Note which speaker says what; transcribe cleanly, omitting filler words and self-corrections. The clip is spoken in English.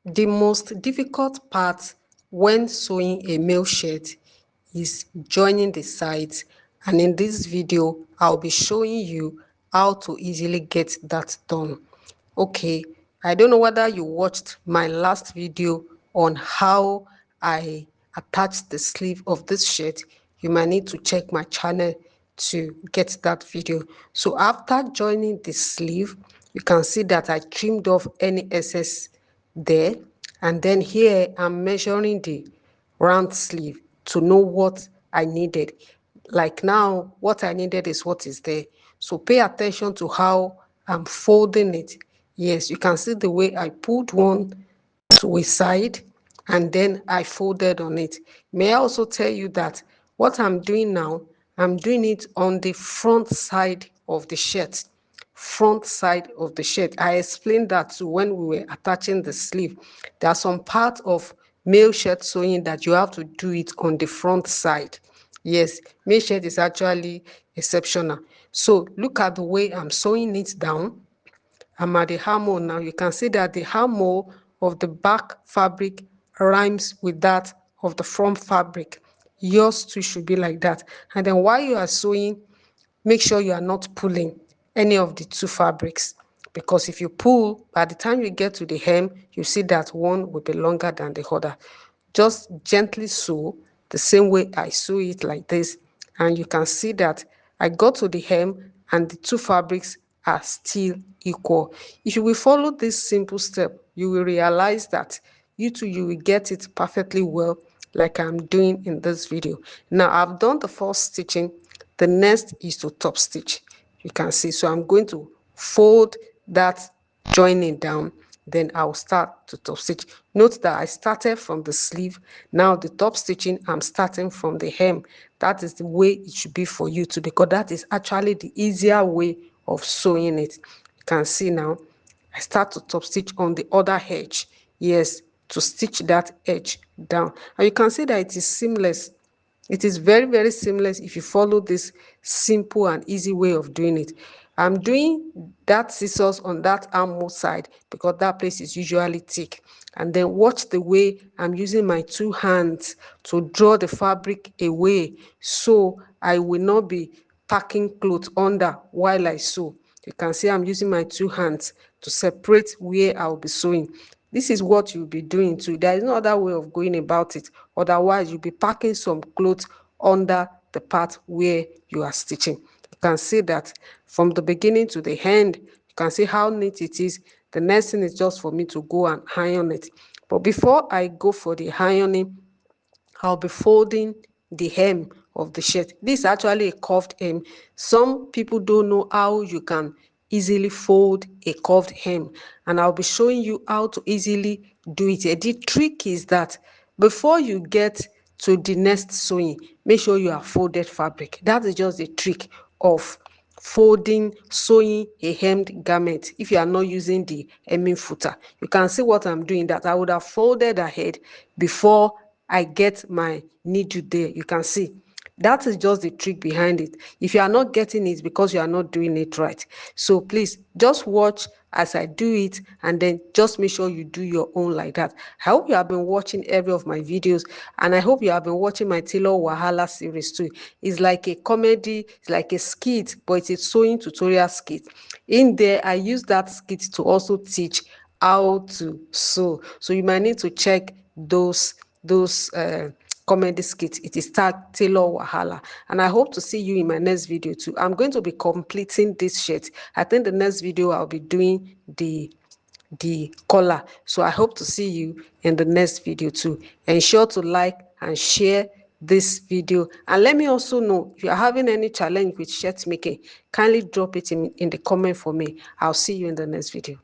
Speaker 1: The most difficult part when sewing a male shirt is joining the sides, and in this video I'll be showing you how to easily get that done. Okay, I don't know whether you watched my last video on how I attached the sleeve of this shirt. You might need to check my channel to get that video. So after joining the sleeve, you can see that I trimmed off any excess there, and then here I'm measuring the round sleeve to know what I needed. Like now, what I needed is what is there. So pay attention to how I'm folding it. Yes, you can see the way I pulled one to a side and then I folded on it. May I also tell you that what I'm doing now, I'm doing it on the front side of the shirt. Front side of the shirt. I explained that too when we were attaching the sleeve. There are some parts of male shirt sewing that you have to do it on the front side. Yes, male shirt is actually exceptional. So look at the way I'm sewing it down. I'm at the armhole now. You can see that the armhole of the back fabric rhymes with that of the front fabric. Yours too should be like that. And then while you are sewing, make sure you are not pulling any of the two fabrics, because if you pull, by the time you get to the hem, you see that one will be longer than the other. Just gently sew the same way I sew it like this, and you can see that I got to the hem and the two fabrics are still equal. If you will follow this simple step, you will realize that you will get it perfectly well, like I'm doing in this video. Now I've done the first stitching. The next is to top stitch. You can see, so I'm going to fold that joining down, then I'll start to top stitch. Note that I started from the sleeve. Now the top stitching, I'm starting from the hem. That is the way it should be for you too, because that is actually the easier way of sewing it. You can see now I start to top stitch on the other edge. Yes, to stitch that edge down, and you can see that it is seamless. It is very, very seamless if you follow this simple and easy way of doing it. I'm doing that scissors on that armhole side because that place is usually thick. And then watch the way I'm using my two hands to draw the fabric away, so I will not be packing clothes under while I sew. You can see I'm using my two hands to separate where I'll be sewing. This is what you'll be doing too. There is no other way of going about it. Otherwise, you'll be packing some clothes under the part where you are stitching. You can see that from the beginning to the end, you can see how neat it is. The next thing is just for me to go and iron it. But before I go for the ironing, I'll be folding the hem of the shirt. This is actually a curved hem. Some people don't know how you can easily fold a curved hem, and I'll be showing you how to easily do it. The trick is that before you get to the next sewing, make sure you have folded fabric. That is just the trick of folding, sewing a hemmed garment. If you are not using the hemming footer, you can see what I'm doing, that I would have folded ahead before I get my needle there. You can see that is just the trick behind it. If you are not getting it, because you are not doing it right. So please just watch as I do it, and then just make sure you do your own like that. I hope you have been watching every of my videos, and I hope you have been watching my Tailor Wahala series too. It's like a comedy, it's like a skit, but it's a sewing tutorial skit. In there, I use that skit to also teach how to sew. So you might need to check those comedy skits. It is tagged Tailor Wahala, and I hope to see you in my next video too. I'm going to be completing this shirt. I think the next video I'll be doing the collar. So I hope to see you in the next video too. Ensure to like and share this video, and let me also know if you are having any challenge with shirt making. Kindly drop it in the comment for me. I'll see you in the next video.